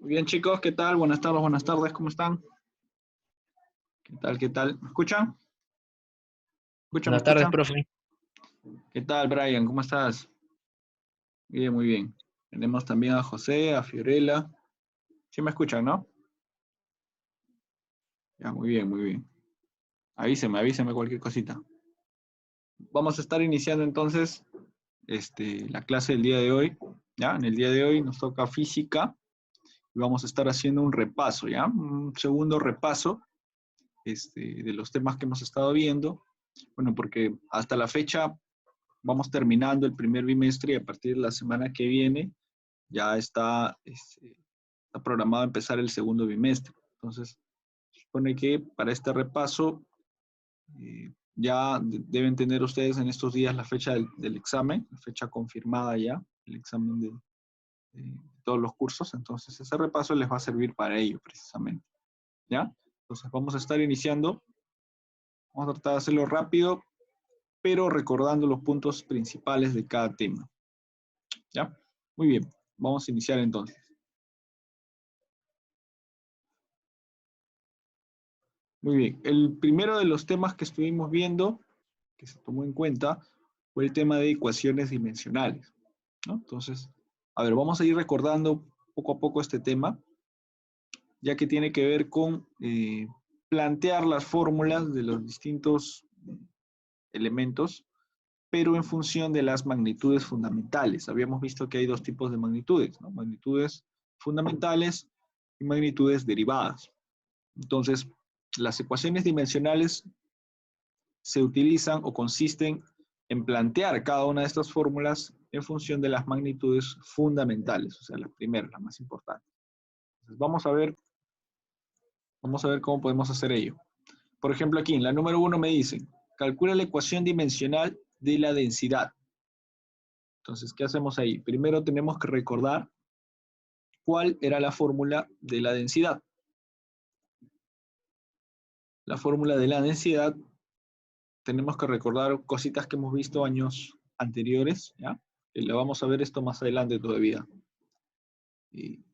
Muy bien, chicos, ¿qué tal? Buenas tardes, ¿cómo están? ¿Qué tal, qué tal? ¿Me escuchan? ¿Me Buenas tardes, escuchan? profe. ¿Qué tal, Brian? ¿Cómo estás? Bien, muy bien. Tenemos también a José, a Fiorella. ¿Sí me escuchan, no? Ya, muy bien, muy bien. Avíseme cualquier cosita. Vamos a estar iniciando entonces la clase del día de hoy. ¿Ya? En el día de hoy nos toca física y vamos a estar haciendo un repaso, ¿ya? Un segundo repaso de los temas que hemos estado viendo. Bueno, porque hasta la fecha vamos terminando el primer bimestre y a partir de la semana que viene ya está programado empezar el segundo bimestre. Entonces, se supone que para este repaso ya deben tener ustedes en estos días la fecha del examen, la fecha confirmada ya, el examen de todos los cursos. Entonces, ese repaso les va a servir para ello precisamente. ¿Ya? Entonces, vamos a estar iniciando. Vamos a tratar de hacerlo rápido, pero recordando los puntos principales de cada tema. ¿Ya? Muy bien, vamos a iniciar entonces. Muy bien, el primero de los temas que estuvimos viendo, que se tomó en cuenta, fue el tema de ecuaciones dimensionales, ¿no? Entonces, a ver, vamos a ir recordando poco a poco este tema, ya que tiene que ver con plantear las fórmulas de los distintos elementos, pero en función de las magnitudes fundamentales. Habíamos visto que hay dos tipos de magnitudes, ¿no? Magnitudes fundamentales y magnitudes derivadas. Entonces, las ecuaciones dimensionales se utilizan o consisten en plantear cada una de estas fórmulas en función de las magnitudes fundamentales, o sea, las primeras, las más importantes. Entonces, vamos a ver cómo podemos hacer ello. Por ejemplo, aquí en la número 1 me dicen, calcula la ecuación dimensional de la densidad. Entonces, ¿qué hacemos ahí? Primero tenemos que recordar cuál era la fórmula de la densidad. La fórmula de la densidad, tenemos que recordar cositas que hemos visto años anteriores, ¿ya? Que le vamos a ver esto más adelante todavía, y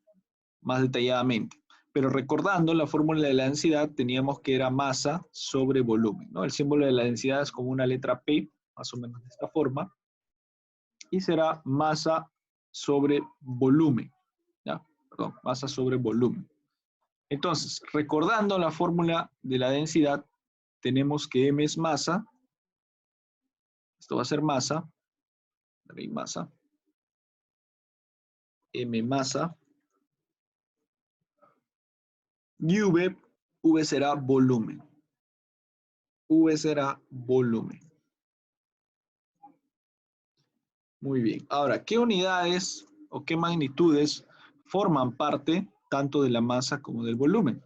más detalladamente. Pero recordando la fórmula de la densidad, teníamos que era masa sobre volumen, ¿no? El símbolo de la densidad es como una letra P, más o menos de esta forma, y será masa sobre volumen, ¿ya? Perdón, masa sobre volumen. Entonces, recordando la fórmula de la densidad, tenemos que M es masa, esto va a ser masa, M masa, y V será volumen. V será volumen. Muy bien. Ahora, ¿qué unidades o qué magnitudes forman parte tanto de la masa como del volumen?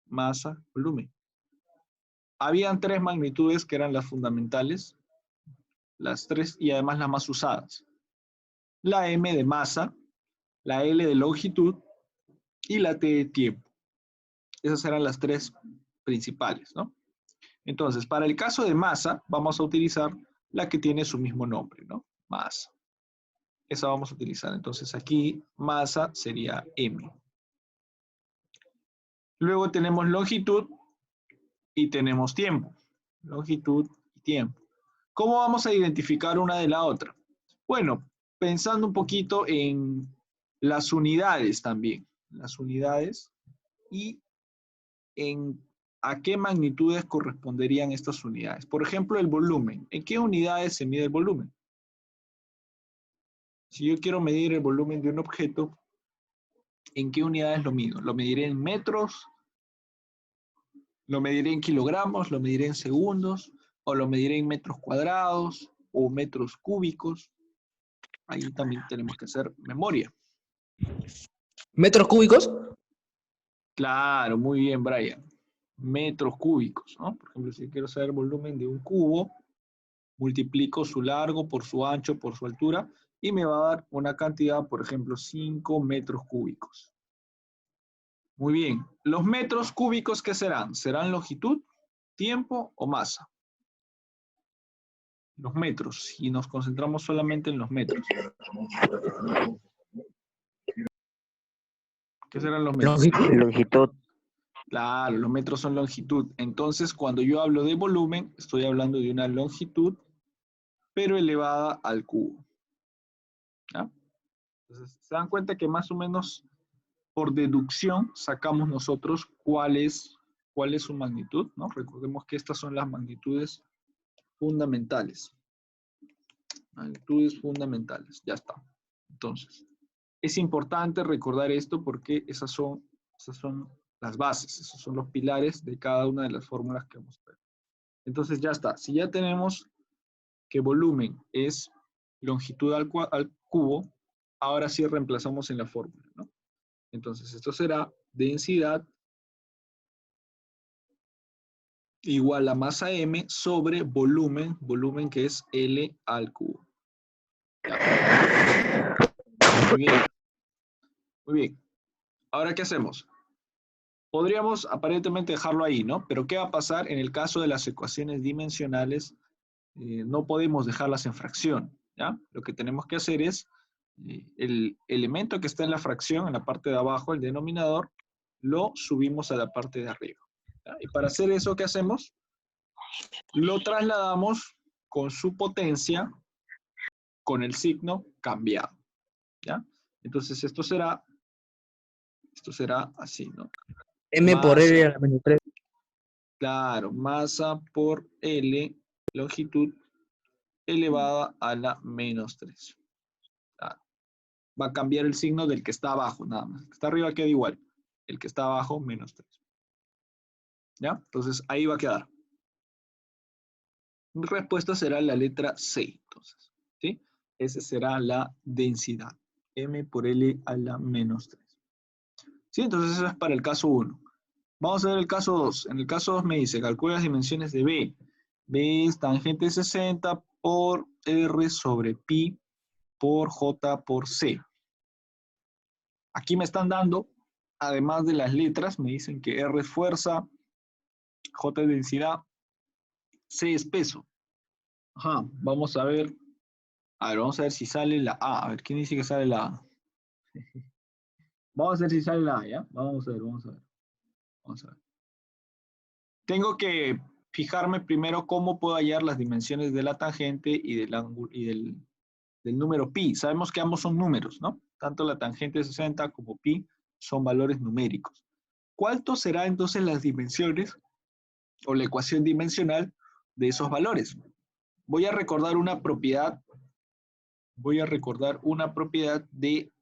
Masa, volumen. Habían tres magnitudes que eran las fundamentales, las tres y además las más usadas. La M de masa, la L de longitud y la T de tiempo. Esas eran las tres principales, ¿no? Entonces, para el caso de masa, vamos a utilizar la que tiene su mismo nombre, ¿no? Masa. Esa vamos a utilizar. Entonces, aquí masa sería M. Luego tenemos longitud y tenemos tiempo. Longitud y tiempo. ¿Cómo vamos a identificar una de la otra? Bueno, pensando un poquito en las unidades también. Las unidades y en a qué magnitudes corresponderían estas unidades. Por ejemplo, el volumen. ¿En qué unidades se mide el volumen? Si yo quiero medir el volumen de un objeto, ¿en qué unidades lo mido? ¿Lo mediré en metros? ¿Lo mediré en kilogramos? ¿Lo mediré en segundos? ¿O lo mediré en metros cuadrados? ¿O metros cúbicos? Ahí también tenemos que hacer memoria. ¿Metros cúbicos? Claro, muy bien, Brian. Metros cúbicos, ¿no? Por ejemplo, si quiero saber el volumen de un cubo, multiplico su largo por su ancho por su altura y me va a dar una cantidad, por ejemplo, 5 metros cúbicos. Muy bien. ¿Los metros cúbicos qué serán? ¿Serán longitud, tiempo o masa? Los metros, si nos concentramos solamente en los metros. ¿Qué serán los metros? Longitud. Claro, los metros son longitud. Entonces, cuando yo hablo de volumen, estoy hablando de una longitud, pero elevada al cubo. ¿Ya? Entonces, se dan cuenta que más o menos por deducción sacamos nosotros cuál es su magnitud, ¿no? Recordemos que estas son las magnitudes fundamentales. Magnitudes fundamentales, ya está. Entonces, es importante recordar esto porque esas son las bases, esos son los pilares de cada una de las fórmulas que vamos a ver. Entonces ya está. Si ya tenemos que volumen es longitud al cubo, ahora sí reemplazamos en la fórmula, ¿no? Entonces esto será densidad igual a masa M sobre volumen que es L al cubo. Ya. Muy bien. Muy bien. Ahora, ¿qué hacemos? Podríamos aparentemente dejarlo ahí, ¿no? Pero ¿qué va a pasar en el caso de las ecuaciones dimensionales? No podemos dejarlas en fracción, ¿ya? Lo que tenemos que hacer es el elemento que está en la fracción, en la parte de abajo, el denominador, lo subimos a la parte de arriba, ¿ya? Y para hacer eso, ¿qué hacemos? Lo trasladamos con su potencia, con el signo cambiado, ¿ya? Entonces esto será así, ¿no? M por L a la menos 3. Claro, masa por L, longitud, elevada a la menos 3. Claro. Va a cambiar el signo del que está abajo, nada más. El que está arriba queda igual. El que está abajo, menos 3. ¿Ya? Entonces, ahí va a quedar. Mi respuesta será la letra C, entonces. ¿Sí? Esa será la densidad. M por L a la menos 3. ¿Sí? Entonces, eso es para el caso 1. Vamos a ver el caso 2. En el caso 2 me dice, calcula las dimensiones de B. B es tangente 60 por R sobre pi por J por C. Aquí me están dando, además de las letras, me dicen que R es fuerza, J es densidad, C es peso. Ajá, vamos a ver. A ver, vamos a ver si sale la A. A ver, ¿quién dice que sale la A? Vamos a ver si sale la A, ¿ya? Vamos a ver. Tengo que fijarme primero cómo puedo hallar las dimensiones de la tangente y del ángulo y del número pi. Sabemos que ambos son números, ¿no? Tanto la tangente de 60 como pi son valores numéricos. ¿Cuánto será entonces las dimensiones o la ecuación dimensional de esos valores? Voy a recordar una propiedad de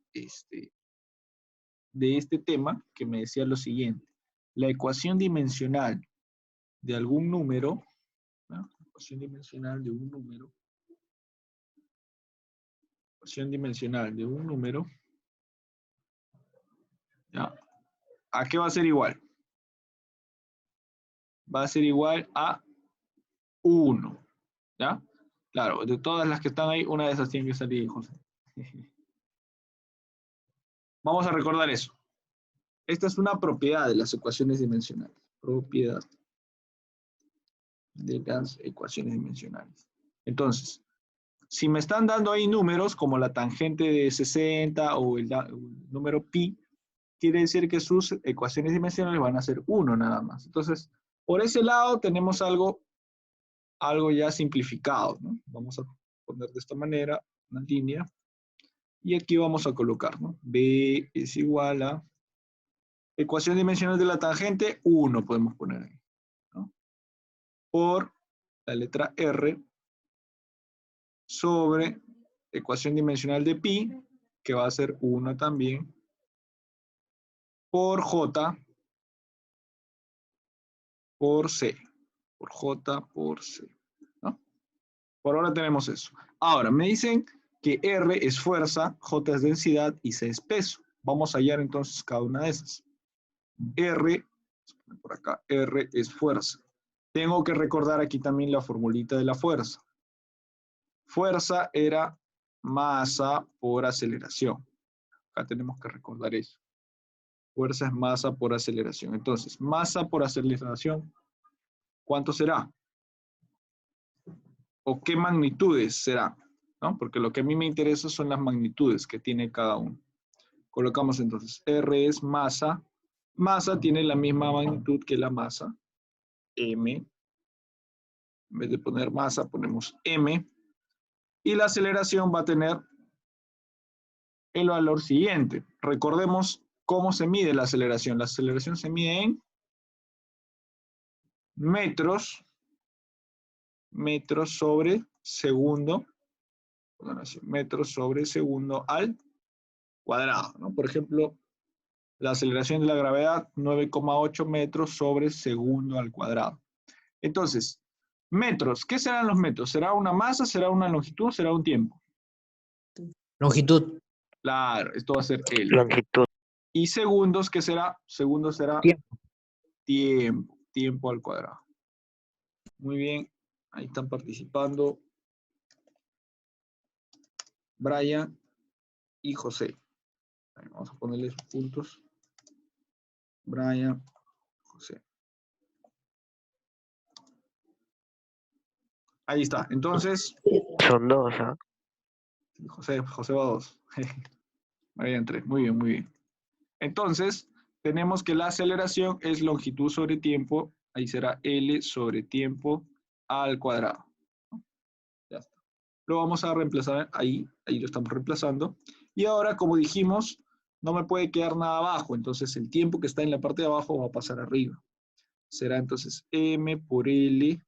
este tema que me decía lo siguiente. La ecuación dimensional de algún número, ¿no? Ecuación dimensional de un número, ¿ya? ¿A qué va a ser igual? Va a ser igual a 1, ¿ya? Claro, de todas las que están ahí, una de esas tiene que salir, José. Vamos a recordar eso. Esta es una propiedad de las ecuaciones dimensionales. Propiedad de las ecuaciones dimensionales. Entonces, si me están dando ahí números como la tangente de 60 o el número pi, quiere decir que sus ecuaciones dimensionales van a ser 1 nada más. Entonces, por ese lado tenemos algo ya simplificado, ¿no? Vamos a poner de esta manera una línea y aquí vamos a colocar, ¿no? B es igual a ecuación dimensional de la tangente, 1 podemos poner ahí, ¿no? Por la letra R sobre ecuación dimensional de pi, que va a ser 1 también, por J por C. Por J por C, ¿no? Por ahora tenemos eso. Ahora, me dicen que R es fuerza, J es densidad y C es peso. Vamos a hallar entonces cada una de esas. R, por acá, R es fuerza. Tengo que recordar aquí también la formulita de la fuerza. Fuerza era masa por aceleración. Acá tenemos que recordar eso. Fuerza es masa por aceleración. Entonces, masa por aceleración, ¿cuánto será? ¿O qué magnitudes será? ¿No? Porque lo que a mí me interesa son las magnitudes que tiene cada uno. Colocamos entonces, R es masa. Masa tiene la misma magnitud que la masa, M. En vez de poner masa, ponemos M. Y la aceleración va a tener el valor siguiente. Recordemos cómo se mide la aceleración. La aceleración se mide en metros sobre segundo, metros sobre segundo al cuadrado, ¿no? Por ejemplo, la aceleración de la gravedad, 9,8 metros sobre segundo al cuadrado. Entonces, metros, ¿qué serán los metros? ¿Será una masa, será una longitud, será un tiempo? Longitud. Claro, esto va a ser L. Longitud. ¿Y segundos qué será? Segundos será Tiempo. Tiempo al cuadrado. Muy bien, ahí están participando Brian y José. Vamos a ponerles puntos. Brian, José. Ahí está. Entonces, Son dos, ¿ah? José va 2. Brian 3. Muy bien, muy bien. Entonces, tenemos que la aceleración es longitud sobre tiempo. Ahí será L sobre tiempo al cuadrado. Ya está. Lo vamos a reemplazar ahí lo estamos reemplazando. Y ahora, como dijimos, no me puede quedar nada abajo, entonces el tiempo que está en la parte de abajo va a pasar arriba. Será entonces M por L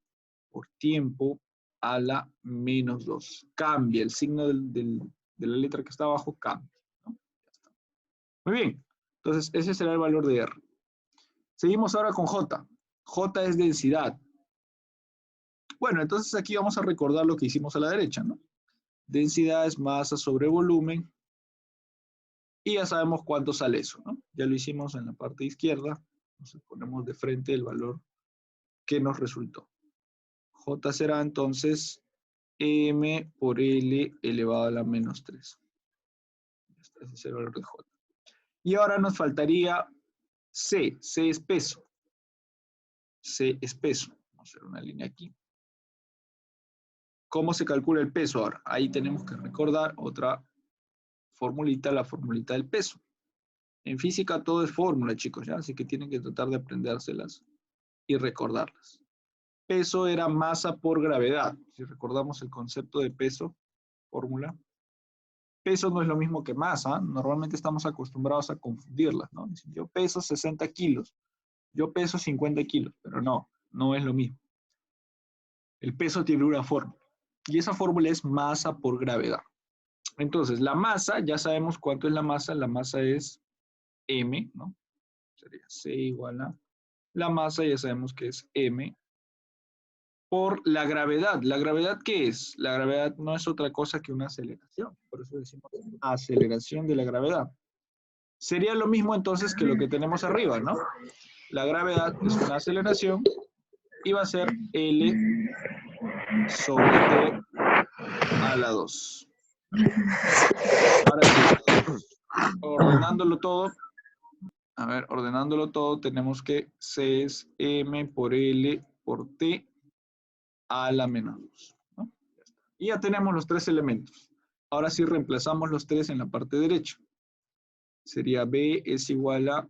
por tiempo a la menos 2. Cambia, el signo de la letra que está abajo cambia, ¿no? Ya está. Muy bien, entonces ese será el valor de R. Seguimos ahora con J. J es densidad. Bueno, entonces aquí vamos a recordar lo que hicimos a la derecha, ¿no? Densidad es masa sobre volumen. Y ya sabemos cuánto sale eso, ¿no? Ya lo hicimos en la parte izquierda. Entonces ponemos de frente el valor que nos resultó. J será entonces M por L elevado a la menos 3. Ese es el valor de J. Y ahora nos faltaría C. C es peso. C es peso. Vamos a hacer una línea aquí. ¿Cómo se calcula el peso ahora? Ahí tenemos que recordar otra formulita, la formulita del peso. En física todo es fórmula, chicos, ¿ya? Así que tienen que tratar de aprendérselas y recordarlas. Peso era masa por gravedad. Si recordamos el concepto de peso, fórmula. Peso no es lo mismo que masa. Normalmente estamos acostumbrados a confundirlas, ¿no? Yo peso 60 kilos. Yo peso 50 kilos. Pero no, no es lo mismo. El peso tiene una fórmula. Y esa fórmula es masa por gravedad. Entonces, la masa, ya sabemos cuánto es la masa. La masa es M, ¿no? Sería C igual a... La masa ya sabemos que es M por la gravedad. ¿La gravedad qué es? La gravedad no es otra cosa que una aceleración. Por eso decimos aceleración de la gravedad. Sería lo mismo entonces que lo que tenemos arriba, ¿no? La gravedad es una aceleración y va a ser L sobre T a la 2. Ahora sí, ordenándolo todo. A ver, ordenándolo todo, tenemos que C es M por L por T a la menos 2, ¿no? Y ya tenemos los tres elementos. Ahora sí reemplazamos los tres en la parte derecha. Sería B es igual a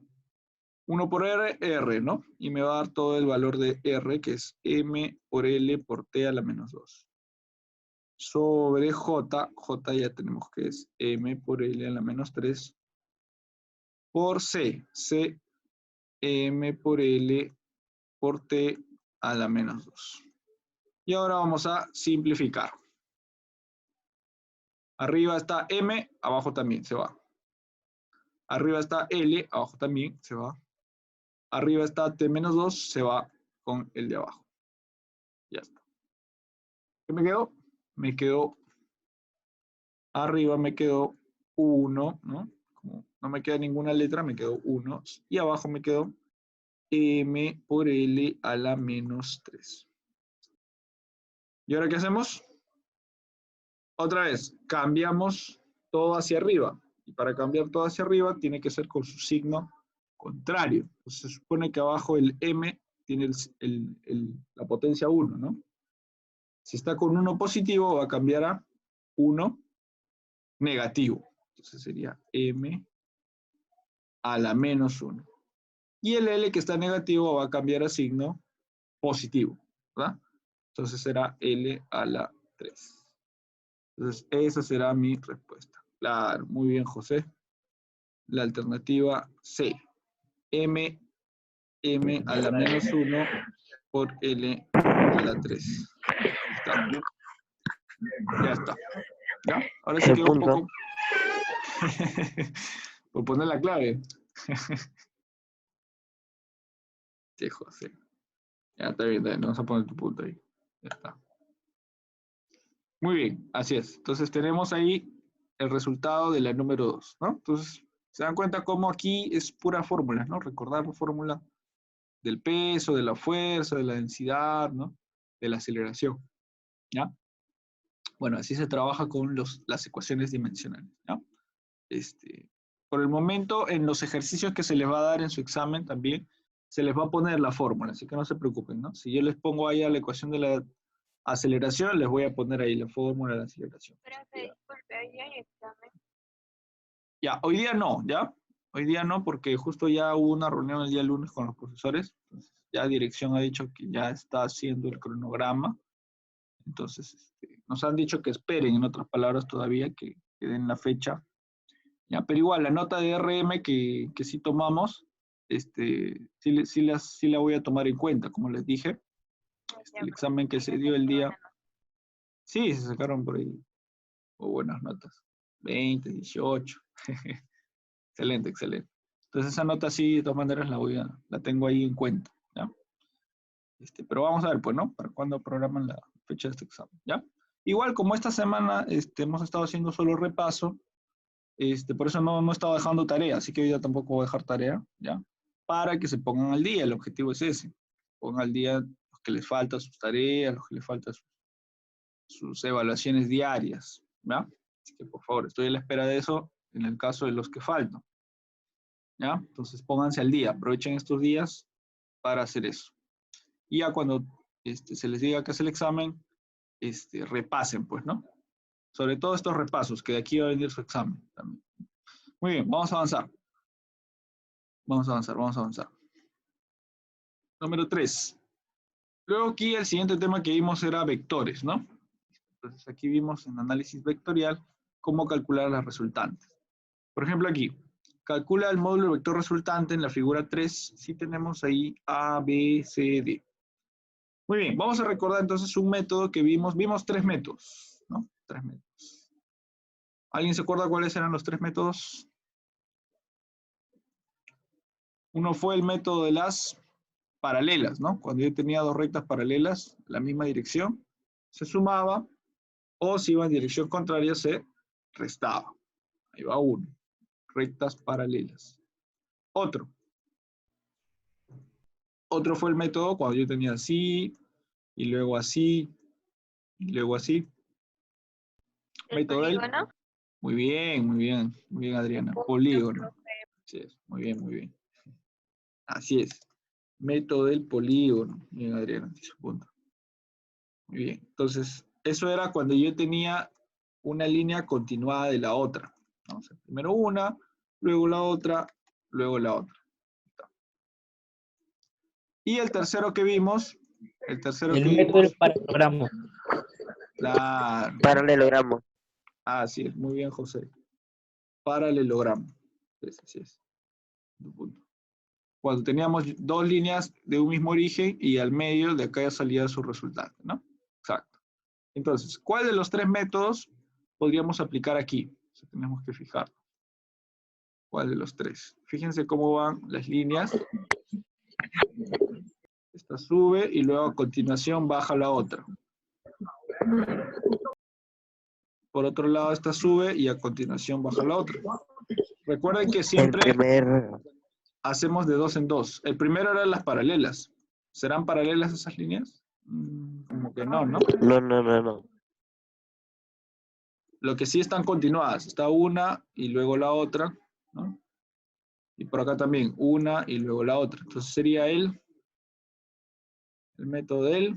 1 por R, R, ¿no? Y me va a dar todo el valor de R, que es M por L por T a la menos 2. Sobre J, J ya tenemos que es M por L a la menos 3. Por C, C, M por L por T a la menos 2. Y ahora vamos a simplificar. Arriba está M, abajo también se va. Arriba está L, abajo también se va. Arriba está T menos 2, se va con el de abajo. Ya está. ¿Qué me quedó? Me quedó, arriba me quedó 1, ¿no? Como no me queda ninguna letra, me quedó 1. Y abajo me quedó M por L a la menos 3. ¿Y ahora qué hacemos? Otra vez, cambiamos todo hacia arriba. Y para cambiar todo hacia arriba tiene que ser con su signo contrario. Entonces, se supone que abajo el M tiene la potencia 1, ¿no? Si está con 1 positivo, va a cambiar a 1 negativo. Entonces sería M a la menos 1. Y el L que está negativo va a cambiar a signo positivo, ¿verdad? Entonces será L a la 3. Entonces esa será mi respuesta. Claro, muy bien, José. La alternativa C. M a la menos 1 por L a la 3. Está. Ya está. ¿Ya? Ahora sí Ese quedó un punto. poco... por poner la clave. Sí, José. Ya está bien, vamos a poner tu punto ahí. Ya está. Muy bien, así es. Entonces tenemos ahí el resultado de la número 2, ¿no? Entonces, se dan cuenta cómo aquí es pura fórmula, ¿no? Recordar la fórmula del peso, de la fuerza, de la densidad, ¿no? De la aceleración, ¿ya? Bueno, así se trabaja con las ecuaciones dimensionales, ¿ya? Por el momento, en los ejercicios que se les va a dar en su examen también, se les va a poner la fórmula, así que no se preocupen, ¿no? Si yo les pongo ahí a la ecuación de la aceleración, les voy a poner ahí la fórmula de la aceleración. Pero disculpe, ahí hay examen. Ya, hoy día no, ¿ya? Hoy día no, porque justo ya hubo una reunión el día lunes con los profesores. Entonces, ya dirección ha dicho que ya está haciendo el cronograma. Entonces, nos han dicho que esperen, en otras palabras, todavía que den la fecha. Ya, pero igual, la nota de RM que sí tomamos, sí la voy a tomar en cuenta, como les dije. El examen que se dio el día. Sí, se sacaron por ahí buenas notas. 20, 18. Excelente, excelente. Entonces esa nota sí, de todas maneras la tengo ahí en cuenta, ¿ya? Pero vamos a ver, pues, ¿no? ¿Para cuándo programan la fecha de este examen, ya? Igual, como esta semana hemos estado haciendo solo repaso, por eso no he estado dejando tarea, así que hoy ya tampoco voy a dejar tarea, ¿ya? Para que se pongan al día, el objetivo es ese. Pongan al día los que les faltan sus tareas, los que les faltan sus evaluaciones diarias, ¿ya? Así que, por favor, estoy a la espera de eso en el caso de los que faltan. ¿Ya? Entonces pónganse al día, aprovechen estos días para hacer eso. Y ya cuando se les diga que es el examen, repasen, pues, ¿no? Sobre todo estos repasos, que de aquí va a venir su examen también. Muy bien, vamos a avanzar. Vamos a avanzar, vamos a avanzar. Número 3. Luego aquí el siguiente tema que vimos era vectores, ¿no? Entonces aquí vimos en análisis vectorial cómo calcular las resultantes. Por ejemplo aquí, calcula el módulo vector resultante en la figura 3, si tenemos ahí A, B, C, D. Muy bien, vamos a recordar entonces un método que vimos 3 métodos, ¿no? 3 métodos. ¿Alguien se acuerda cuáles eran los 3 métodos? Uno fue el método de las paralelas, ¿no? Cuando yo tenía dos rectas paralelas, la misma dirección, se sumaba, o si iba en dirección contraria, se restaba. Ahí va uno, rectas paralelas. Otro fue el método cuando yo tenía así, y luego así, y luego así. ¿El Método del... polígono? Muy bien, Adriana. Polígono. Así es, muy bien. Así es. Método del polígono. Bien, Adriana, su punto. Muy bien. Entonces, eso era cuando yo tenía una línea continuada de la otra. ¿No? O sea, primero una, luego la otra, luego la otra. Y el tercero que vimos, El método del paralelogramo. Claro. Paralelogramo. Así es, muy bien, José. Paralelogramo. Así es. Cuando teníamos dos líneas de un mismo origen y al medio de acá ya salía su resultante, ¿no? Exacto. Entonces, ¿cuál de los 3 métodos podríamos aplicar aquí? O sea, tenemos que fijar. ¿Cuál de los 3? Fíjense cómo van las líneas. Esta sube y luego a continuación baja la otra. Por otro lado, esta sube y a continuación baja la otra. Recuerden que siempre hacemos de 2 en 2. El primero eran las paralelas. ¿Serán paralelas esas líneas? Como que no, ¿no? No. Lo que sí están continuadas. Está una y luego la otra, ¿no? Y por acá también, una y luego la otra. Entonces sería el método del...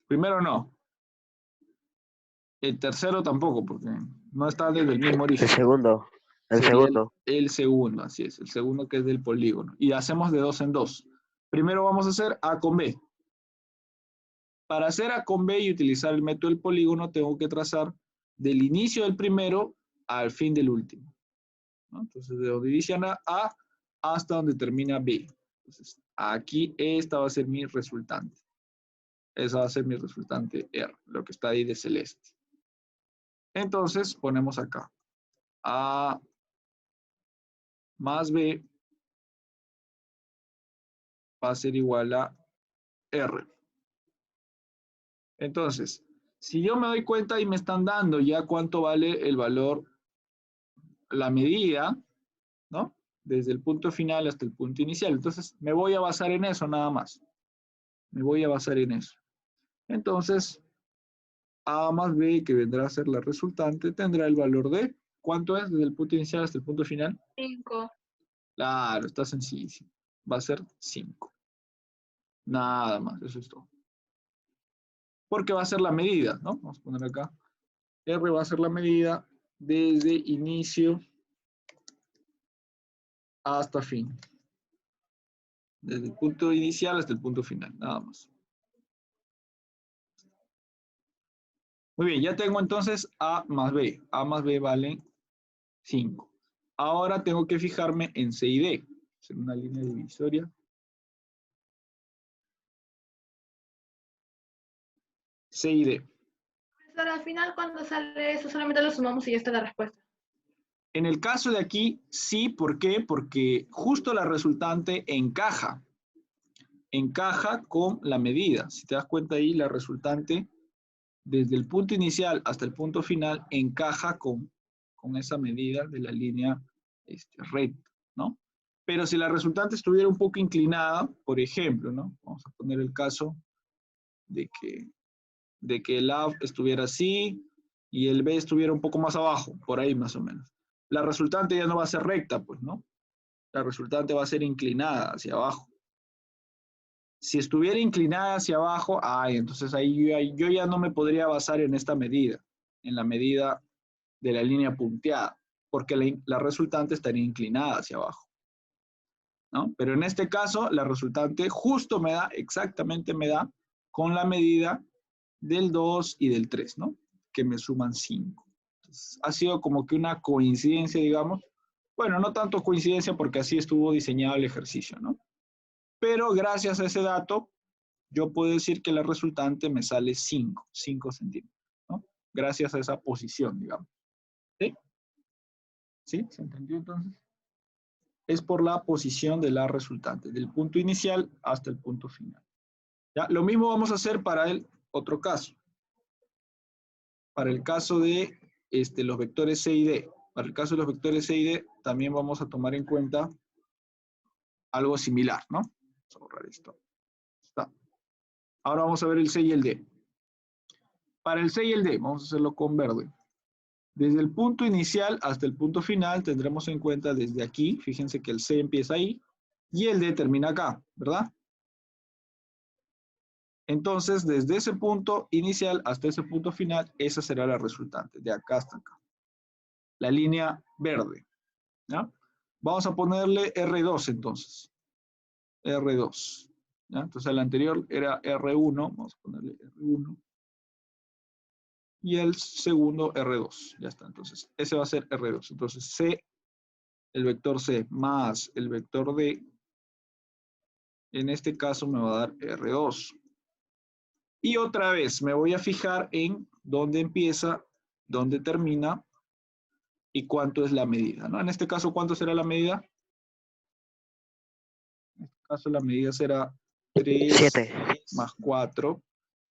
Primero no. El tercero tampoco, porque No está desde el mismo El origen. segundo. El Sería segundo. el segundo, así es. El segundo que es del polígono. Y hacemos de 2 en 2. Primero vamos a hacer A con B. Para hacer A con B y utilizar el método del polígono, tengo que trazar del inicio del primero al fin del último, ¿no? Entonces, de donde inicia A hasta donde termina B. Entonces, aquí esta va a ser mi resultante. Esa va a ser mi resultante R, lo que está ahí de celeste. Entonces, ponemos acá. A más B va a ser igual a R. Entonces, si yo me doy cuenta y me están dando ya cuánto vale el valor, la medida, ¿no? Desde el punto final hasta el punto inicial. Entonces, me voy a basar en eso nada más. Me voy a basar en eso. Entonces, A más B, que vendrá a ser la resultante, tendrá el valor de, ¿cuánto es desde el punto inicial hasta el punto final? 5. Claro, está sencillísimo. Va a ser 5. Nada más, eso es todo. Porque va a ser la medida, ¿no? Vamos a poner acá. R va a ser la medida desde inicio hasta fin. Desde el punto inicial hasta el punto final, nada más. Muy bien, ya tengo entonces A más B. A más B vale 5. Ahora tengo que fijarme en C y D. Hacer una línea divisoria. C y D. Profesor, al final cuando sale eso solamente lo sumamos y ya está la respuesta. En el caso de aquí, sí. ¿Por qué? Porque justo la resultante encaja. Encaja con la medida. Si te das cuenta ahí, la resultante, desde el punto inicial hasta el punto final, encaja con esa medida de la línea recta, ¿no? Pero si la resultante estuviera un poco inclinada, por ejemplo, ¿no? Vamos a poner el caso de que el A estuviera así y el B estuviera un poco más abajo, por ahí más o menos. La resultante ya no va a ser recta, pues, ¿no? La resultante va a ser inclinada hacia abajo. Si estuviera inclinada hacia abajo, entonces ahí yo ya no me podría basar en esta medida, en la medida de la línea punteada, porque la resultante estaría inclinada hacia abajo, ¿no? Pero en este caso, la resultante justo me da, exactamente me da, con la medida del 2 y del 3, ¿no? Que me suman 5. Entonces, ha sido como que una coincidencia, digamos. Bueno, no tanto coincidencia porque así estuvo diseñado el ejercicio, ¿no? Pero gracias a ese dato, yo puedo decir que la resultante me sale 5 centímetros, ¿no? Gracias a esa posición, digamos. ¿Sí? ¿Sí? ¿Se entendió entonces? Es por la posición de la resultante, del punto inicial hasta el punto final. ¿Ya? Lo mismo vamos a hacer para el otro caso. Para el caso de los vectores C y D. Para el caso de los vectores C y D, también vamos a tomar en cuenta algo similar, ¿no? Vamos a borrar esto. Está. Ahora vamos a ver el C y el D. Para el C y el D, vamos a hacerlo con verde. Desde el punto inicial hasta el punto final tendremos en cuenta desde aquí, fíjense que el C empieza ahí y el D termina acá, ¿verdad? Entonces, desde ese punto inicial hasta ese punto final, esa será la resultante, de acá hasta acá. La línea verde, ¿ya? Vamos a ponerle R2 entonces. R2, ¿ya? Entonces el anterior era R1, vamos a ponerle R1. Y el segundo R2, ya está. Entonces, ese va a ser R2. Entonces, C, el vector C más el vector D, en este caso me va a dar R2. Y otra vez me voy a fijar en dónde empieza, dónde termina y cuánto es la medida, ¿no? En este caso, ¿cuánto será la medida? En este caso, la medida será 3 7. más 4,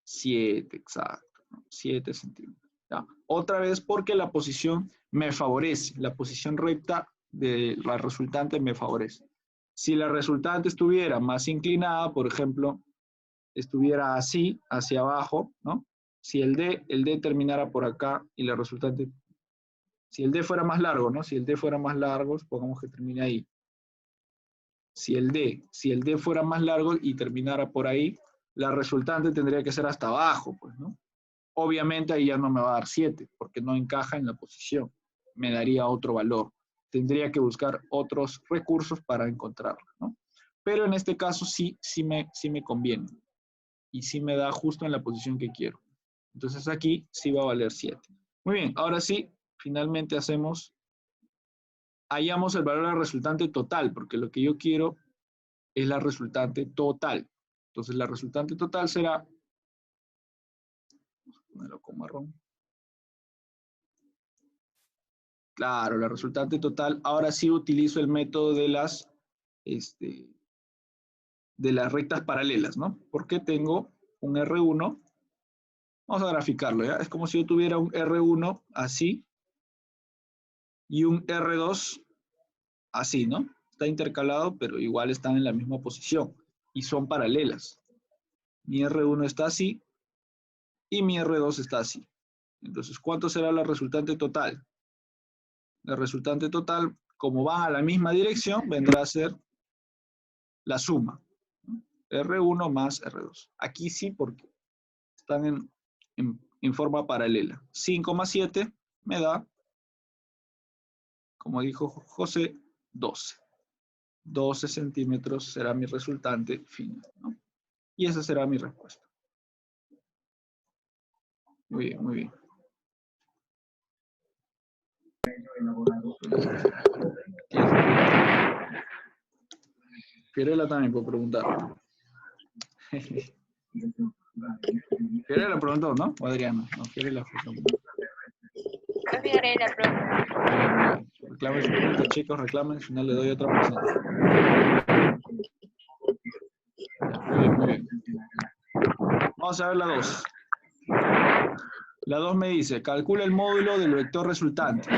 7, exacto, ¿no? 7 centímetros. ¿Ya? Otra vez porque la posición me favorece, la posición recta de la resultante me favorece. Si la resultante estuviera más inclinada, por ejemplo, estuviera así, hacia abajo, ¿no? Si el D terminara por acá y la resultante, si el D fuera más largo, ¿no? Si el D fuera más largo, supongamos que termine ahí. Si el D fuera más largo y terminara por ahí, la resultante tendría que ser hasta abajo, pues, ¿no? Obviamente ahí ya no me va a dar 7, porque no encaja en la posición. Me daría otro valor. Tendría que buscar otros recursos para encontrarlo, ¿no? Pero en este caso sí me conviene. Y sí me da justo en la posición que quiero. Entonces aquí sí va a valer 7. Muy bien, ahora sí, finalmente hallamos el valor del resultante total, porque lo que yo quiero es la resultante total. Entonces la resultante total será, vamos a ponerlo con marrón. Claro, la resultante total, ahora sí utilizo el método de las rectas paralelas, ¿no? Porque tengo un R1, vamos a graficarlo, ¿ya? Es como si yo tuviera un R1 así y un R2 así, ¿no? Está intercalado, pero igual están en la misma posición y son paralelas. Mi R1 está así y mi R2 está así. Entonces, ¿cuánto será la resultante total? La resultante total, como van a la misma dirección, vendrá a ser la suma. R1 más R2. Aquí sí, porque están en forma paralela. 5 más 7 me da, como dijo José, 12. 12 centímetros será mi resultante final, ¿no? Y esa será mi respuesta. Muy bien, muy bien. Fiorella también puede preguntar. Fiorella preguntó, ¿no? O Adriana. No, Fiorella preguntó. Enviaré la pregunta. Reclamen su pregunta, chicos, reclamen, si no le doy otra presente. Muy bien, muy bien. Vamos a ver la 2. La 2 me dice, calcula el módulo del vector resultante.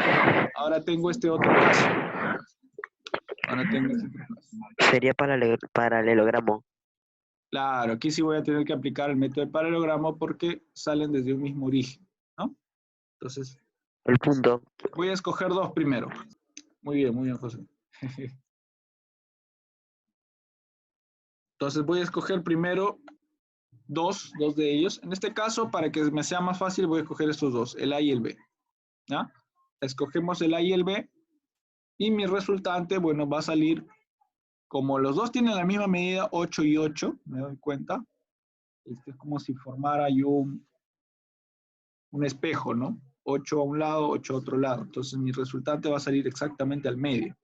Ahora tengo este otro caso. Sería paralelogramo. Claro, aquí sí voy a tener que aplicar el método de paralelogramo porque salen desde un mismo origen, ¿no? Entonces, El punto. voy a escoger 2 primero. Muy bien, José. Entonces voy a escoger primero dos de ellos. En este caso, para que me sea más fácil, voy a escoger estos dos, el A y el B. ¿Ya? Escogemos el A y el B y mi resultante, bueno, va a salir, como los dos tienen la misma medida, 8 y 8, me doy cuenta. Es como si formara yo un espejo, ¿no? 8 a un lado, 8 a otro lado. Entonces mi resultante va a salir exactamente al medio.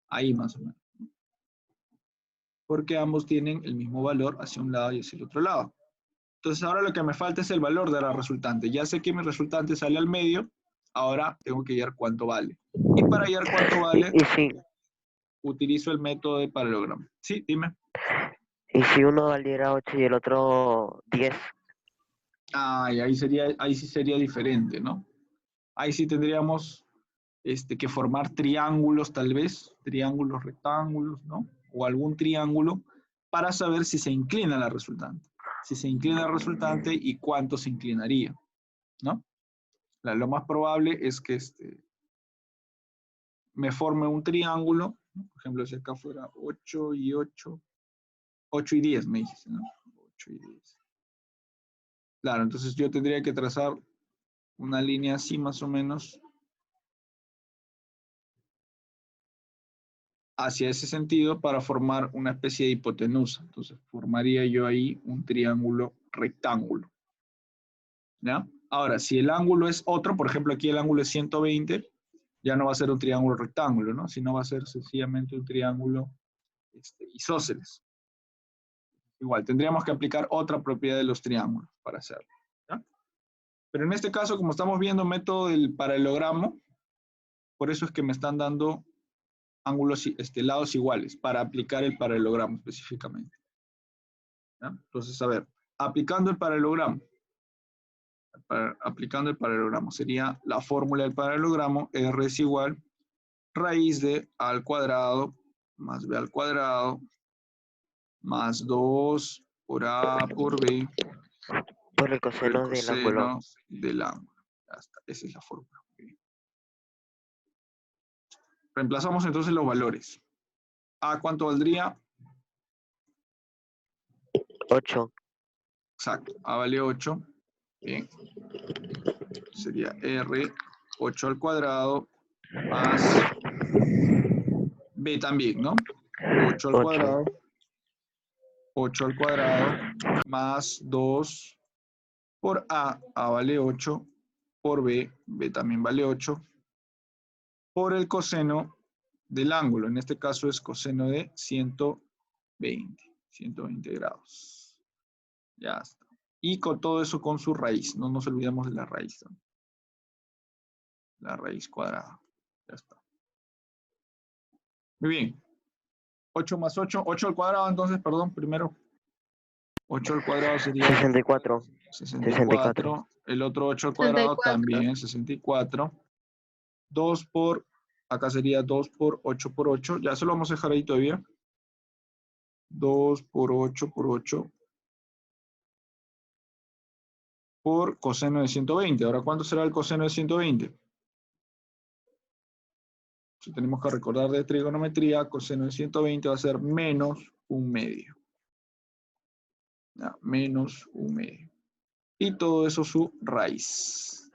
Ahí más o menos. Porque ambos tienen el mismo valor hacia un lado y hacia el otro lado. Entonces ahora lo que me falta es el valor de la resultante. Ya sé que mi resultante sale al medio, ahora tengo que hallar cuánto vale. Y para hallar cuánto vale, utilizo el método de paralelogramo. Sí, dime. ¿Y si uno valiera 8 y el otro 10? Ay, ahí sí sería diferente, ¿no? Ahí sí tendríamos que formar triángulos tal vez, triángulos rectángulos, ¿no? O algún triángulo para saber si se inclina la resultante. Si se inclina la resultante y cuánto se inclinaría, ¿no? Lo más probable es que me forme un triángulo, ¿no? Por ejemplo, si acá fuera 8 y 8, 8 y 10 me dijiste, ¿no? 8 y 10. Claro, entonces yo tendría que trazar una línea así más o menos hacia ese sentido para formar una especie de hipotenusa. Entonces formaría yo ahí un triángulo rectángulo. ¿Ya? Ahora, si el ángulo es otro, por ejemplo aquí el ángulo es 120, ya no va a ser un triángulo rectángulo, ¿no? Sino va a ser sencillamente un triángulo isósceles. Igual, tendríamos que aplicar otra propiedad de los triángulos para hacerlo. ¿Ya? Pero en este caso, como estamos viendo método del paralelogramo, por eso es que me están dando ángulos, lados iguales, para aplicar el paralelogramo específicamente. ¿Ya? Entonces, a ver, aplicando el paralelogramo sería la fórmula del paralelogramo, R es igual raíz de A al cuadrado más B al cuadrado más 2 por A por B Por el por el coseno del ángulo. coseno del ángulo. Ya está, esa es la fórmula. Reemplazamos entonces los valores. A, ¿cuánto valdría? 8. Exacto, A vale 8. Bien. Sería R, 8 al cuadrado, más B también, ¿no? 8 al 8. cuadrado. 8 al cuadrado, más 2 por A vale 8, por B también vale 8, por el coseno del ángulo, en este caso es coseno de 120 grados. Ya está. Y con todo eso con su raíz, no nos olvidemos de la raíz, ¿no? La raíz cuadrada. Ya está. Muy bien. 8 más 8, 8 al cuadrado entonces, perdón, primero. 8 al cuadrado sería 64. 64. El otro 8 al cuadrado 64. también 64. 2 por, acá sería 2 por 8 por 8. Ya se lo vamos a dejar ahí todavía. 2 por 8 por 8 por coseno de 120. Ahora, ¿cuánto será el coseno de 120? Si tenemos que recordar de trigonometría, coseno de 120 va a ser menos un medio. Ya, menos un medio. Y todo eso su raíz.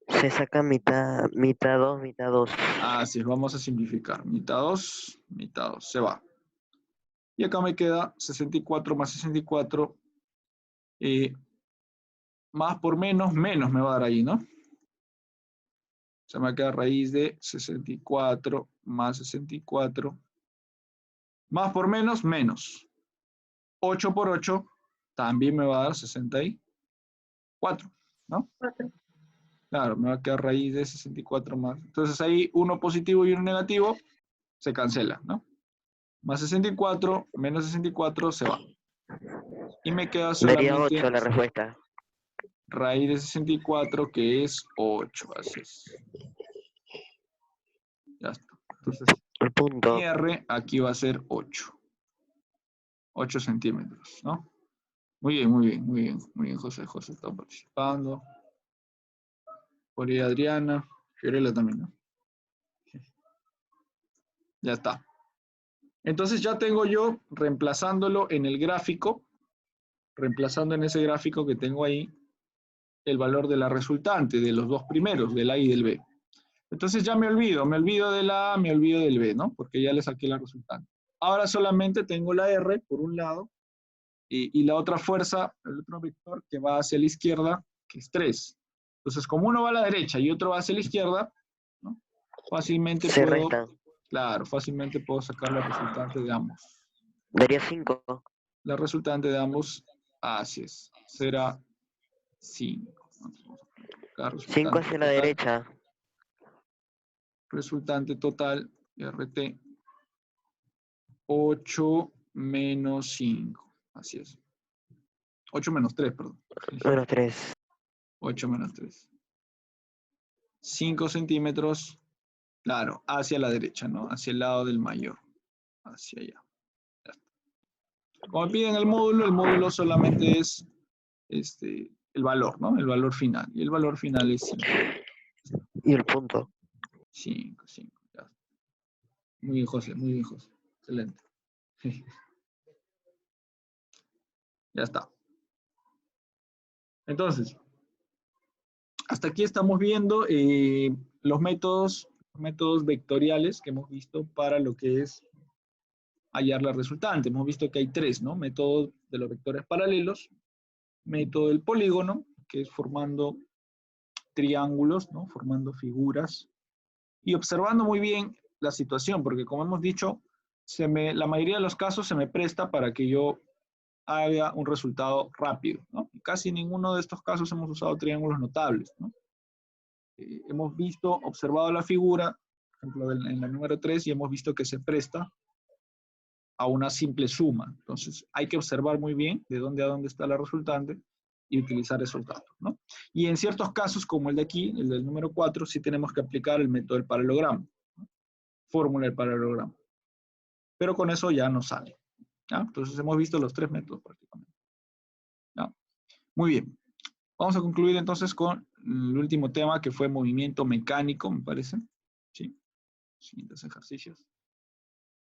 Se saca mitad 2, mitad 2. Así es, vamos a simplificar. Mitad 2, se va. Y acá me queda 64 más 64. Más por menos, menos me va a dar ahí, ¿no? Se me va a quedar raíz de 64 más 64. Más por menos, menos. 8 por 8 también me va a dar 64, ¿no? 4. Claro, me va a quedar raíz de 64 más. Entonces ahí uno positivo y uno negativo se cancela, ¿no? Más 64, menos 64 se va. Y me queda Daría solamente 8 la respuesta. raíz de 64, que es 8. Así es. Ya está. Entonces, El punto. mi R aquí va a ser 8. 8 centímetros, ¿no? Muy bien, muy bien, muy bien. Muy bien, José. José está participando. Por ahí Adriana. Fiorella también, ¿no? Ya está. Entonces ya tengo yo, reemplazándolo en el gráfico, reemplazando en ese gráfico que tengo ahí, el valor de la resultante, de los dos primeros, del A y del B. Entonces ya me olvido de la A, me olvido del B, ¿no? Porque ya le saqué la resultante. Ahora solamente tengo la R por un lado y la otra fuerza, el otro vector que va hacia la izquierda, que es 3. Entonces, como uno va a la derecha y otro va hacia la izquierda, ¿no? Fácilmente Se puedo, resta. claro, fácilmente puedo sacar la resultante de ambos. Daría 5. La resultante de ambos, así es, será 5. 5 hacia la derecha. Resultante total, RT, 8 menos 5. Así es. 8 menos 3, perdón. Menos 3. 8 menos 3. 5 centímetros, claro, hacia la derecha, ¿no? Hacia el lado del mayor. Hacia allá. Ya está. Como me piden el módulo solamente es el valor, ¿no? El valor final. Y el valor final es 5. Y el punto. 5. Ya está. Muy bien, José, muy bien, José. Excelente. Ya está. Entonces, hasta aquí estamos viendo los métodos vectoriales que hemos visto para lo que es hallar la resultante. Hemos visto que hay 3, ¿no? Método de los vectores paralelos, método del polígono, que es formando triángulos, ¿no? Formando figuras y observando muy bien la situación, porque como hemos dicho, la mayoría de los casos se me presta para que yo haga un resultado rápido, ¿no? Y casi ninguno de estos casos hemos usado triángulos notables, ¿no? Hemos visto, observado la figura, por ejemplo, en la número 3, y hemos visto que se presta a una simple suma. Entonces, hay que observar muy bien de dónde a dónde está la resultante y utilizar esos datos, ¿no? Y en ciertos casos, como el de aquí, el del número 4, sí tenemos que aplicar el método del paralelogramo, ¿no? Fórmula del paralelogramo. Pero con eso ya no sale, ¿ya? Entonces, hemos visto los 3 métodos prácticamente, ¿ya? Muy bien. Vamos a concluir entonces con el último tema, que fue movimiento mecánico, me parece. Sí. Siguientes ejercicios.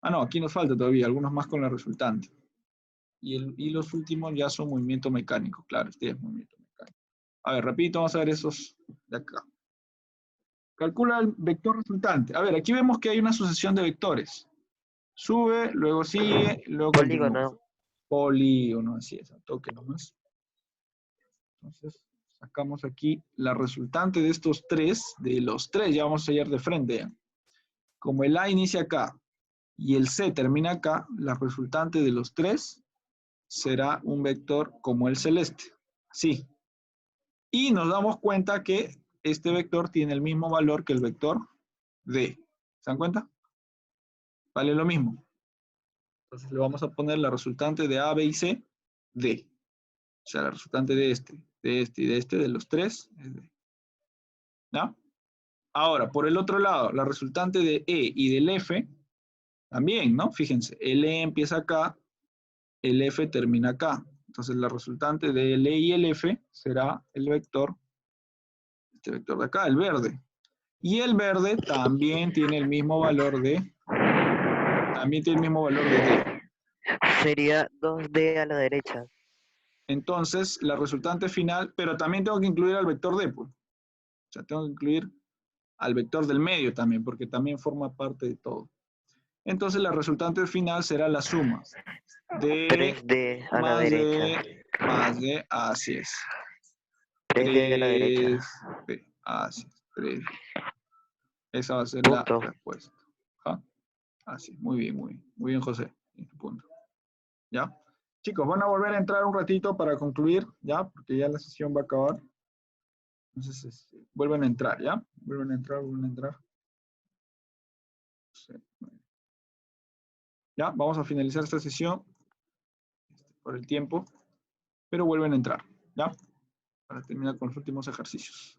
Ah, no, aquí nos falta todavía, algunos más con la resultante. Y los últimos ya son movimiento mecánico, claro, este es movimiento mecánico. A ver, rapidito, vamos a ver esos de acá. Calcula el vector resultante. A ver, aquí vemos que hay una sucesión de vectores. Sube, luego sigue, luego continúa. Polígono. Polígono, así es, a toque nomás. Entonces, sacamos aquí la resultante de estos tres, de los tres, ya vamos a hallar de frente. ¿Ya? Como el A inicia acá y el C termina acá, la resultante de los tres será un vector como el celeste. Sí. Y nos damos cuenta que este vector tiene el mismo valor que el vector D. ¿Se dan cuenta? Vale lo mismo. Entonces le vamos a poner la resultante de A, B y C, D. O sea, la resultante de este y de este, de los tres, es D. ¿Ya? Ahora, por el otro lado, la resultante de E y del F, también, ¿no? Fíjense, el E empieza acá, el F termina acá. Entonces la resultante del E y el F será el vector, este vector de acá, el verde. Y el verde también tiene el mismo valor de, D. Sería 2D a la derecha. Entonces, la resultante final, pero también tengo que incluir al vector D, pues. O sea, tengo que incluir al vector del medio también, porque también forma parte de todo. Entonces, la resultante final será la suma de 3D a la más derecha. D, más D, así es. 3D a la derecha. 3D, así es, 3D. Esa va a ser Punto. la respuesta. ¿Ja? Así, muy bien, muy bien, José. En tu punto. ¿Ya? Chicos, van a volver a entrar un ratito para concluir, ¿ya? Porque ya la sesión va a acabar. Entonces, vuelven a entrar, ¿ya? Vuelven a entrar. Sí. Ya, vamos a finalizar esta sesión por el tiempo, pero vuelven a entrar, ¿ya? Para terminar con los últimos ejercicios.